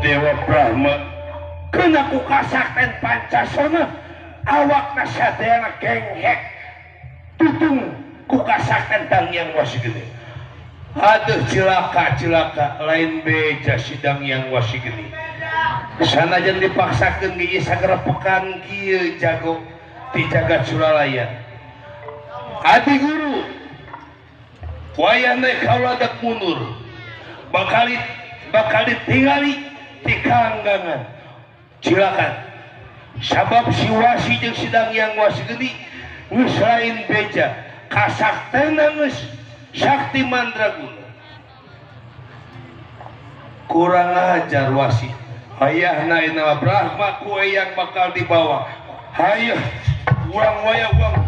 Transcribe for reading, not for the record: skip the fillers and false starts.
Dewa Brahma kena ku kasakten Pancasona awakna sadayana genghek tutung ku kasakten Dang Hyang Wasigede. Aduh cilaka lain beja sidang yang Wasigede. Sanajan dipaksakeun ge sagerepekan kieu jago ti jagat Suralaya. Adi guru wayahna kaula dak mundur bakal ditingali ti kaanggangan silakan sabab si Wasi jeung sidang yang Wasigede geus lain beja kasaktena geus sakti mandraguna. Kurang ajar Wasi, hayahna ina Brahma ku yang bakal dibawa. Hayo uang waya uang